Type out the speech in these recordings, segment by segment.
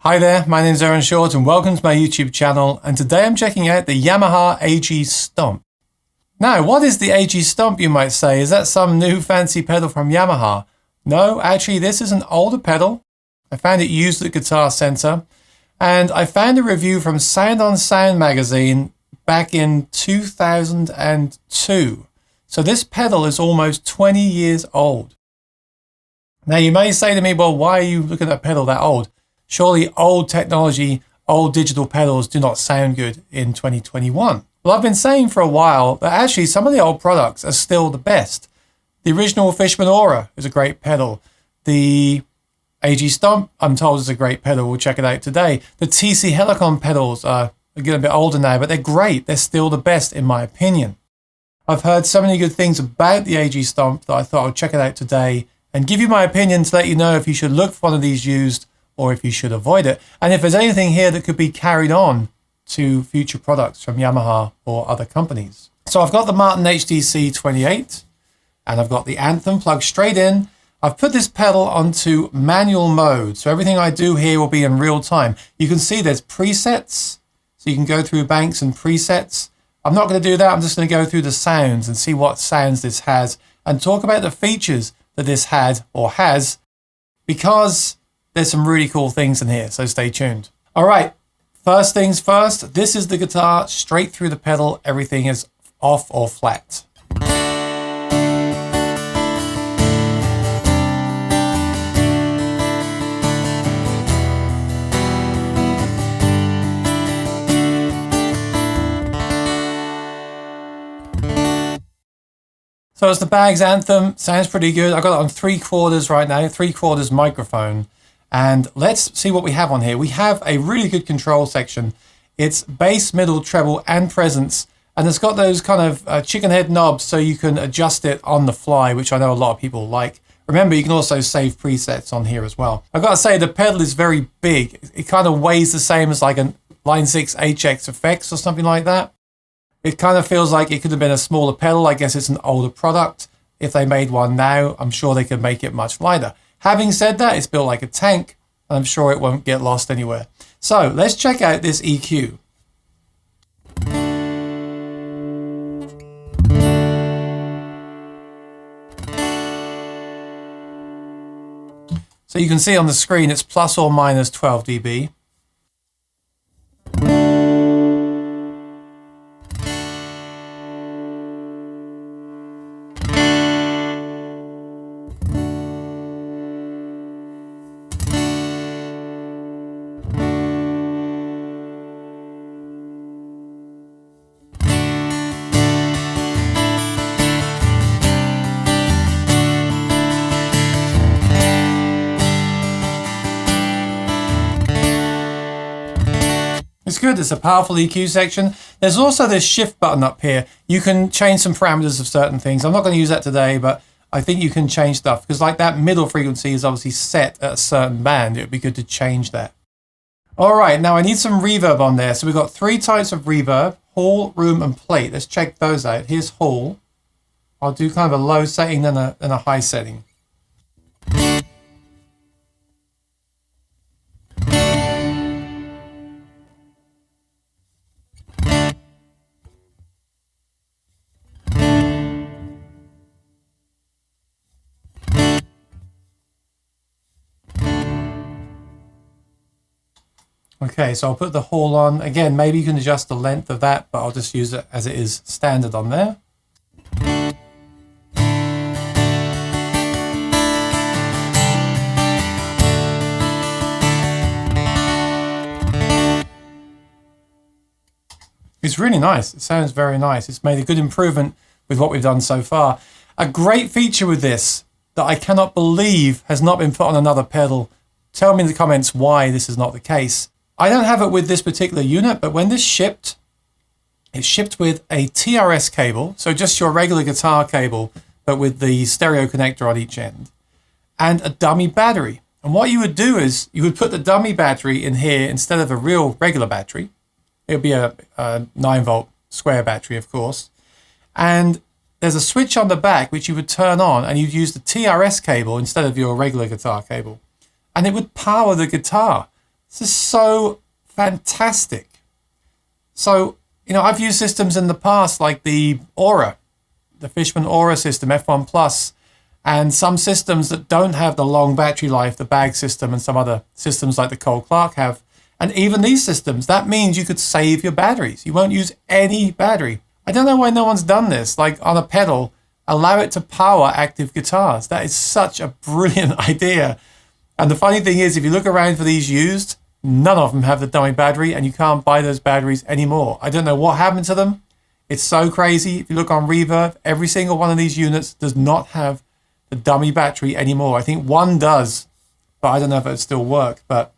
Hi there, my name is Aaron Short and welcome to my YouTube channel, and today I'm checking out the Yamaha AG Stomp. Now, what is the AG Stomp, you might say? Is that some new fancy pedal from Yamaha? No, actually this is an older pedal. I found it used at Guitar Center, and I found a review from Sound on Sound magazine back in 2002. So this pedal is almost 20 years old. Now you may say to me, well, why are you looking at a pedal that old? Surely old technology, old digital pedals do not sound good in 2021. Well, I've been saying for a while that actually some of the old products are still the best. The original Fishman Aura is a great pedal. The AG Stomp, I'm told, is a great pedal. We'll check it out today. The TC Helicon pedals are getting a bit older now, but they're great. They're still the best in my opinion. I've heard so many good things about the AG Stomp that I thought I'd check it out today and give you my opinion to let you know if you should look for one of these used or if you should avoid it. And if there's anything here that could be carried on to future products from Yamaha or other companies. So I've got the Martin HDC 28 and I've got the Anthem plugged straight in. I've put this pedal onto manual mode. So everything I do here will be in real time. You can see there's presets. So you can go through banks and presets. I'm not going to do that. I'm just going to go through the sounds and see what sounds this has and talk about the features that this had or has, because there's some really cool things in here, so stay tuned. All right, first things first, this is the guitar, straight through the pedal, everything is off or flat. So it's the Baggs Anthem, sounds pretty good. I've got it on 3/4 right now, 3/4 microphone. And let's see what we have on here. We have a really good control section. It's bass, middle, treble, and presence. And it's got those kind of chicken head knobs so you can adjust it on the fly, which I know a lot of people like. Remember, you can also save presets on here as well. I've got to say, the pedal is very big. It kind of weighs the same as like a Line 6 HX Effects or something like that. It kind of feels like it could have been a smaller pedal. I guess it's an older product. If they made one now, I'm sure they could make it much lighter. Having said that, it's built like a tank, and I'm sure it won't get lost anywhere. So let's check out this EQ. So you can see on the screen it's plus or minus 12 dB. It's good, it's a powerful EQ section. There's also this shift button up here. You can change some parameters of certain things. I'm not going to use that today, but I think you can change stuff because like that middle frequency is obviously set at a certain band. It would be good to change that. All right, now I need some reverb on there. So we've got 3 types of reverb: hall, room, and plate. Let's check those out. Here's hall. I'll do kind of a low setting and a high setting. Okay, so I'll put the hall on. Again, maybe you can adjust the length of that, but I'll just use it as it is standard on there. It's really nice. It sounds very nice. It's made a good improvement with what we've done so far. A great feature with this that I cannot believe has not been put on another pedal. Tell me in the comments why this is not the case. I don't have it with this particular unit, but when this shipped, it shipped with a TRS cable, so just your regular guitar cable, but with the stereo connector on each end, and a dummy battery. And what you would do is you would put the dummy battery in here instead of a real regular battery. It would be a 9-volt square battery, of course. And there's a switch on the back which you would turn on, and you'd use the TRS cable instead of your regular guitar cable. And it would power the guitar. This is so fantastic. So, you know, I've used systems in the past like the Aura, the Fishman Aura system, F1 Plus, and some systems that don't have the long battery life, the bag system and some other systems like the Cole Clark have. And even these systems, that means you could save your batteries. You won't use any battery. I don't know why no one's done this, like on a pedal, allow it to power active guitars. That is such a brilliant idea. And the funny thing is, if you look around for these used, none of them have the dummy battery and you can't buy those batteries anymore. I don't know what happened to them. It's so crazy. If you look on Reverb, every single one of these units does not have the dummy battery anymore. I think one does, but I don't know if it would still work. But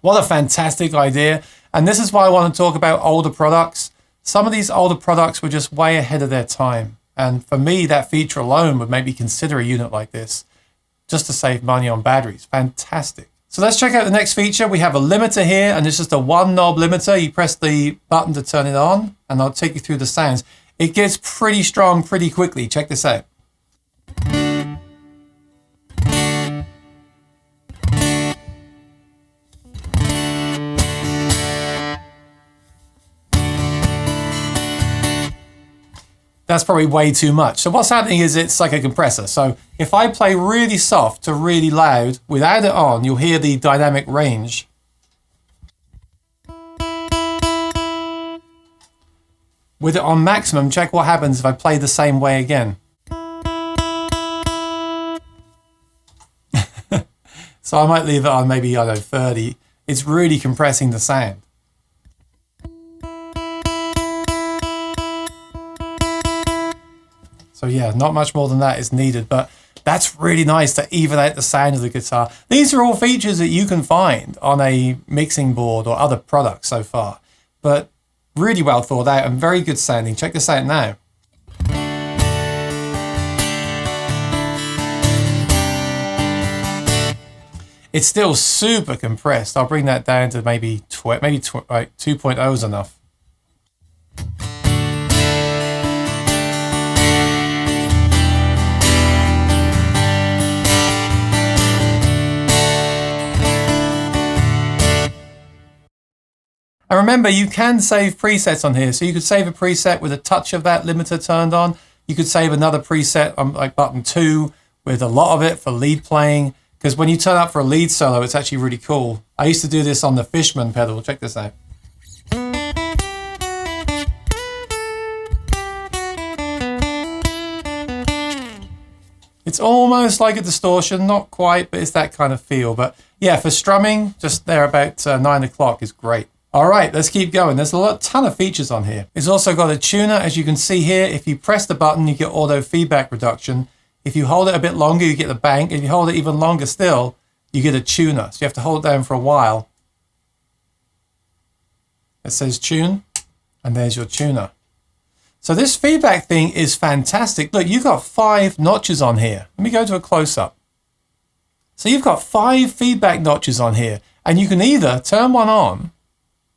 what a fantastic idea. And this is why I want to talk about older products. Some of these older products were just way ahead of their time. And for me, that feature alone would make me consider a unit like this just to save money on batteries. Fantastic. So let's check out the next feature. We have a limiter here, and it's just a one knob limiter. You press the button to turn it on, and I'll take you through the sounds. It gets pretty strong pretty quickly. Check this out. That's probably way too much. So what's happening is it's like a compressor. So if I play really soft to really loud without it on, you'll hear the dynamic range. With it on maximum, check what happens if I play the same way again. So I might leave it on maybe, I don't know, 30. It's really compressing the sound. So yeah, not much more than that is needed, but that's really nice to even out the sound of the guitar. These are all features that you can find on a mixing board or other products so far, but really well thought out and very good sounding. Check this out now. It's still super compressed. I'll bring that down to maybe 2.0 is enough. And remember, you can save presets on here. So you could save a preset with a touch of that limiter turned on. You could save another preset on like button 2 with a lot of it for lead playing. Because when you turn up for a lead solo, it's actually really cool. I used to do this on the Fishman pedal. Check this out. It's almost like a distortion, not quite, but it's that kind of feel. But yeah, for strumming, just there about 9 o'clock is great. All right, let's keep going. There's a ton of features on here. It's also got a tuner, as you can see here. If you press the button, you get auto feedback reduction. If you hold it a bit longer, you get the bank. If you hold it even longer still, you get a tuner. So you have to hold it down for a while. It says tune, and there's your tuner. So this feedback thing is fantastic. Look, you've got 5 notches on here. Let me go to a close-up. So you've got 5 feedback notches on here, and you can either turn one on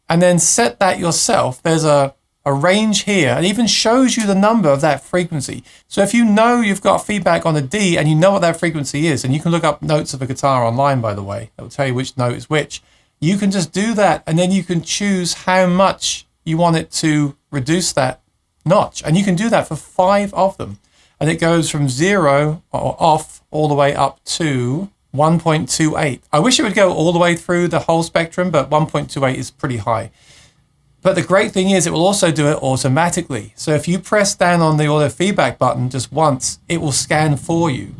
and then set that yourself. There's a range here. It even shows you the number of that frequency. So if you know you've got feedback on a D and you know what that frequency is, and you can look up notes of a guitar online, by the way, that will tell you which note is which. You can just do that, and then you can choose how much you want it to reduce that notch. And you can do that for 5 of them. And it goes from 0 or off all the way up to 1.28. I wish it would go all the way through the whole spectrum, but 1.28 is pretty high. But the great thing is it will also do it automatically. So if you press down on the auto feedback button just once, it will scan for you.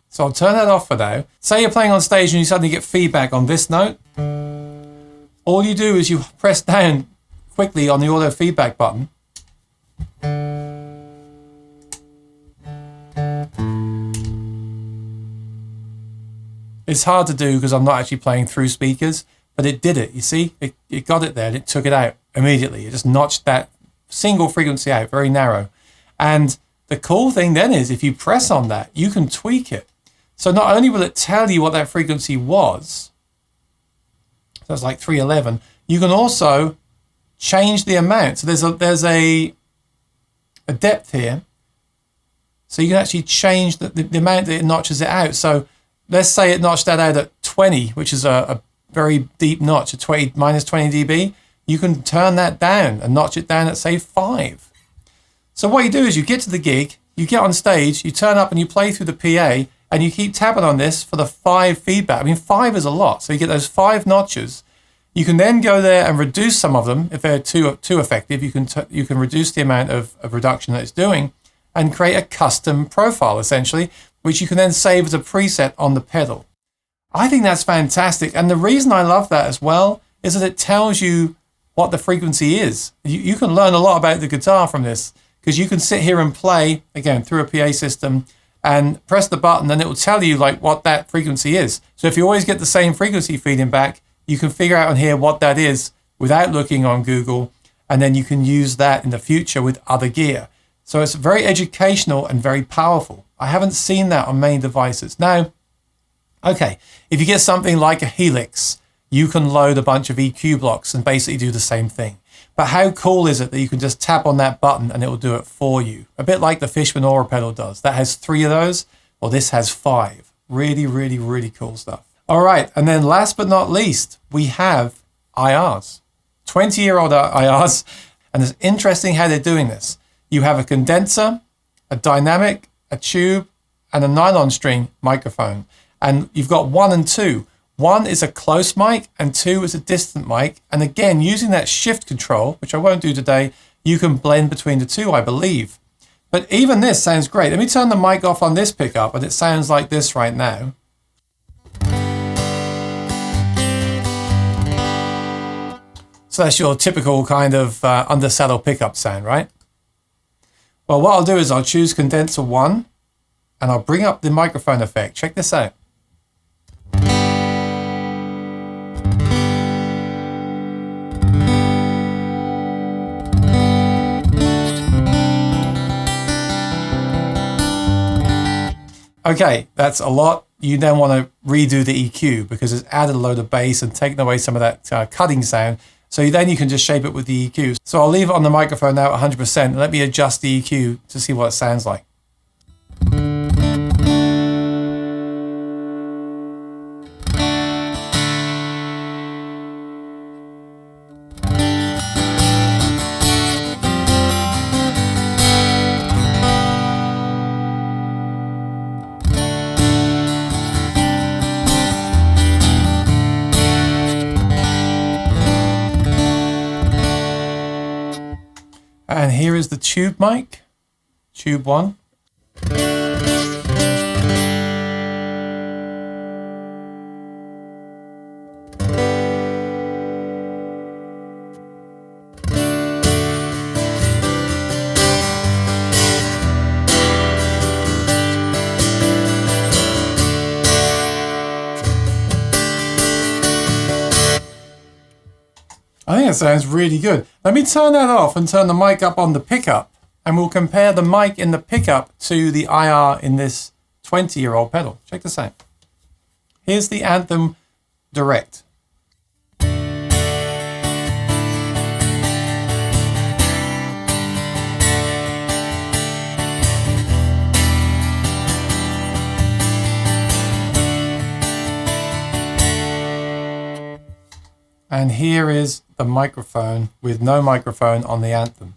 So I'll turn that off for now. Say you're playing on stage and you suddenly get feedback on this note. All you do is you press down quickly on the auto feedback button. It's hard to do because I'm not actually playing through speakers, but it did it. You see, it got it there and it took it out immediately. It just notched that single frequency out, very narrow. And the cool thing then is if you press on that, you can tweak it. So not only will it tell you what that frequency was, so it's like 311, you can also change the amount. So there's a depth here. So you can actually change the amount that it notches it out. So let's say it notched that out at 20, which is a very deep notch at minus 20 dB, you can turn that down and notch it down at, say, 5. So what you do is you get to the gig, you get on stage, you turn up and you play through the PA, and you keep tapping on this for the 5 feedback. I mean, 5 is a lot. So you get those 5 notches. You can then go there and reduce some of them. If they're too effective, you can reduce the amount of reduction that it's doing and create a custom profile, essentially, which you can then save as a preset on the pedal. I think that's fantastic. And the reason I love that as well is that it tells you what the frequency is. You can learn a lot about the guitar from this, because you can sit here and play, again, through a PA system and press the button and it will tell you like what that frequency is. So if you always get the same frequency feeding back, you can figure out on here what that is without looking on Google, and then you can use that in the future with other gear. So it's very educational and very powerful. I haven't seen that on main devices. Now, okay, if you get something like a Helix, you can load a bunch of EQ blocks and basically do the same thing. But how cool is it that you can just tap on that button and it will do it for you? A bit like the Fishman Aura pedal does. That has 3 of those. Well, this has 5. Really, really, really cool stuff. All right, and then last but not least, we have IRs. 20-year-old IRs, and it's interesting how they're doing this. You have a condenser, a dynamic, a tube, and a nylon string microphone. And you've got 1 and 2. 1 is a close mic and 2 is a distant mic. And again, using that shift control, which I won't do today, you can blend between the 2, I believe. But even this sounds great. Let me turn the mic off on this pickup and it sounds like this right now. So that's your typical kind of undersaddle pickup sound, right? Well, what I'll do is I'll choose condenser 1 and I'll bring up the microphone effect. Check this out. Okay, that's a lot. You then want to redo the EQ because it's added a load of bass and taken away some of that cutting sound. So then you can just shape it with the EQ. So I'll leave it on the microphone now at 100% and let me adjust the EQ to see what it sounds like. And here is the tube mic, tube 1. I think it sounds really good. Let me turn that off and turn the mic up on the pickup, and we'll compare the mic in the pickup to the IR in this 20-year-old pedal. Check this out. Here's the Anthem Direct. And here is the microphone with no microphone on the Anthem.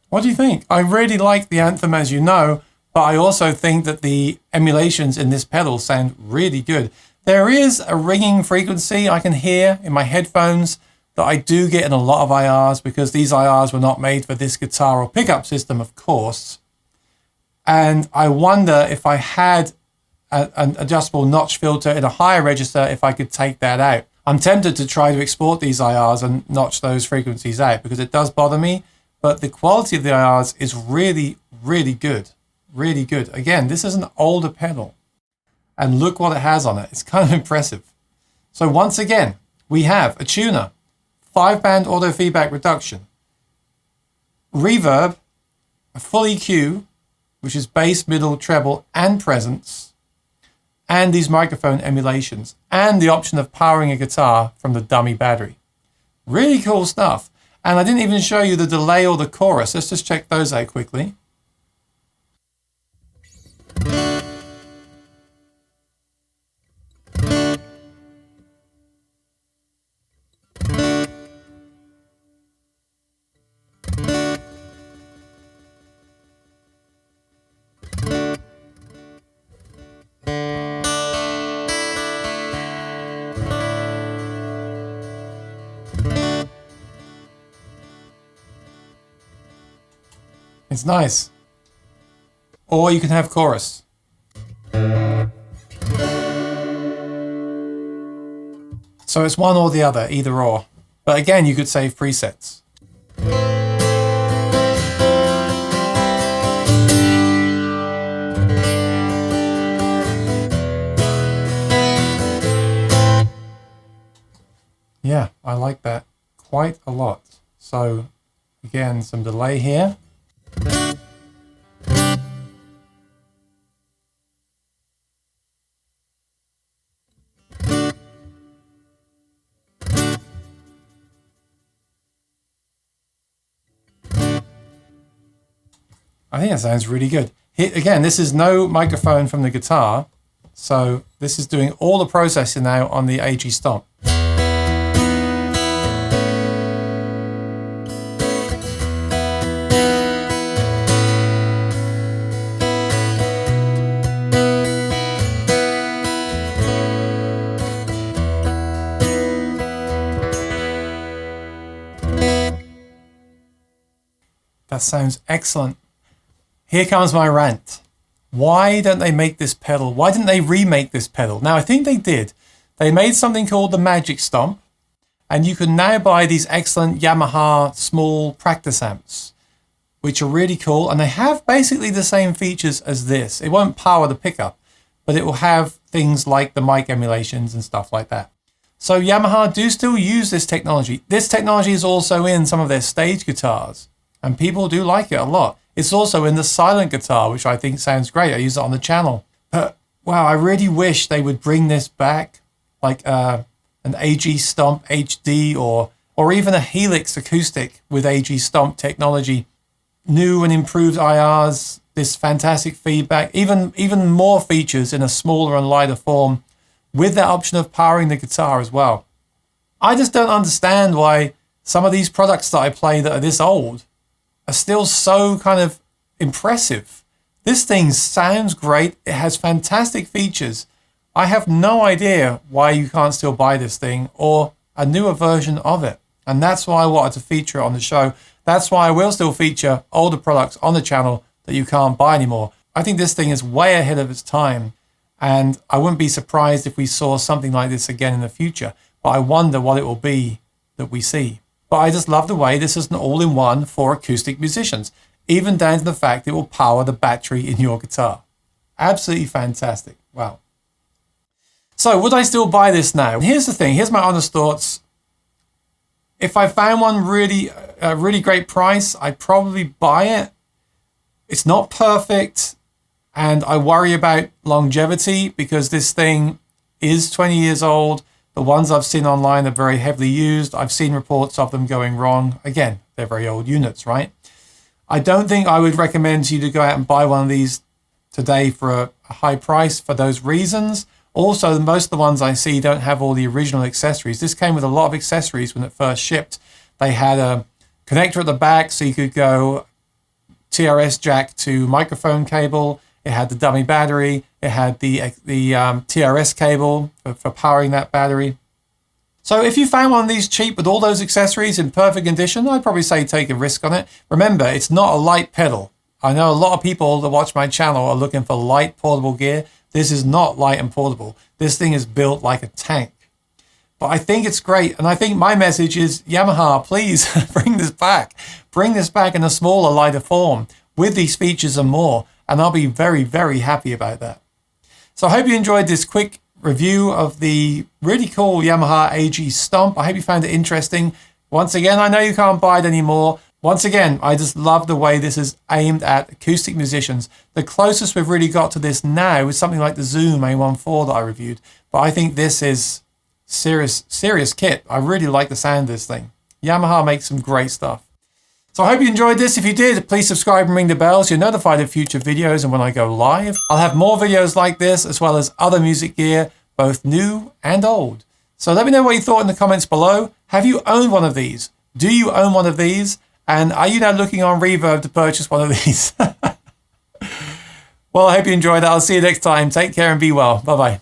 What do you think? I really like the Anthem, as you know, but I also think that the emulations in this pedal sound really good. There is a ringing frequency I can hear in my headphones that I do get in a lot of IRs because these IRs were not made for this guitar or pickup system, of course. And I wonder if I had an adjustable notch filter in a higher register, if I could take that out. I'm tempted to try to export these IRs and notch those frequencies out because it does bother me. But the quality of the IRs is really, really good. Really good. Again, this is an older pedal. And look what it has on it. It's kind of impressive. So once again, we have a tuner, 5-band auto feedback reduction, reverb, a full EQ, which is bass, middle, treble, and presence, and these microphone emulations, and the option of powering a guitar from the dummy battery. Really cool stuff. And I didn't even show you the delay or the chorus. Let's just check those out quickly. It's nice. Or you can have chorus. So it's one or the other, either or. But again, you could save presets. Yeah, I like that quite a lot. So again, some delay here. I think that sounds really good. Here, again, this is no microphone from the guitar. So this is doing all the processing now on the AG Stomp. That sounds excellent. Here comes my rant. Why don't they make this pedal? Why didn't they remake this pedal? Now, I think they did. They made something called the Magic Stomp, and you can now buy these excellent Yamaha small practice amps, which are really cool, and they have basically the same features as this. It won't power the pickup, but it will have things like the mic emulations and stuff like that. So Yamaha do still use this technology. This technology is also in some of their stage guitars, and people do like it a lot. It's also in the silent guitar, which I think sounds great. I use it on the channel. But wow, I really wish they would bring this back, like an AG Stomp HD or even a Helix acoustic with AG Stomp technology. New and improved IRs, this fantastic feedback, even more features in a smaller and lighter form with that option of powering the guitar as well. I just don't understand why some of these products that I play that are this old are still so kind of impressive. This thing sounds great. It has fantastic features. I have no idea why you can't still buy this thing or a newer version of it. And that's why I wanted to feature it on the show. That's why I will still feature older products on the channel that you can't buy anymore. I think this thing is way ahead of its time. And I wouldn't be surprised if we saw something like this again in the future. But I wonder what it will be that we see. But I just love the way this is an all-in-one for acoustic musicians, even down to the fact it will power the battery in your guitar. Absolutely fantastic. Wow. So would I still buy this now? Here's the thing. Here's my honest thoughts. If I found one a really great price, I'd probably buy it. It's not perfect, and I worry about longevity because this thing is 20 years old. The ones I've seen online are very heavily used. I've seen reports of them going wrong. Again, they're very old units, right? I don't think I would recommend to you to go out and buy one of these today for a high price for those reasons. Also, most of the ones I see don't have all the original accessories. This came with a lot of accessories when it first shipped. They had a connector at the back so you could go TRS jack to microphone cable. It had the dummy battery. It had the TRS cable for powering that battery. So if you found one of these cheap with all those accessories in perfect condition, I'd probably say take a risk on it. Remember, it's not a light pedal. I know a lot of people that watch my channel are looking for light portable gear. This is not light and portable. This thing is built like a tank. But I think it's great. And I think my message is, Yamaha, please bring this back. Bring this back in a smaller, lighter form with these features and more. And I'll be very, very happy about that. So I hope you enjoyed this quick review of the really cool Yamaha AG Stomp. I hope you found it interesting. Once again, I know you can't buy it anymore, Once again, I just love the way this is aimed at acoustic musicians. The closest we've really got to this now is something like the Zoom A14 that I reviewed. But I think this is serious kit. I really like the sound of this thing. Yamaha makes some great stuff. So I hope you enjoyed this. If you did, please subscribe and ring the bell so you're notified of future videos and when I go live. I'll have more videos like this as well as other music gear, both new and old. So let me know what you thought in the comments below. Have you owned one of these? Do you own one of these? And are you now looking on Reverb to purchase one of these? Well, I hope you enjoyed that. I'll see you next time. Take care and be well. Bye-bye.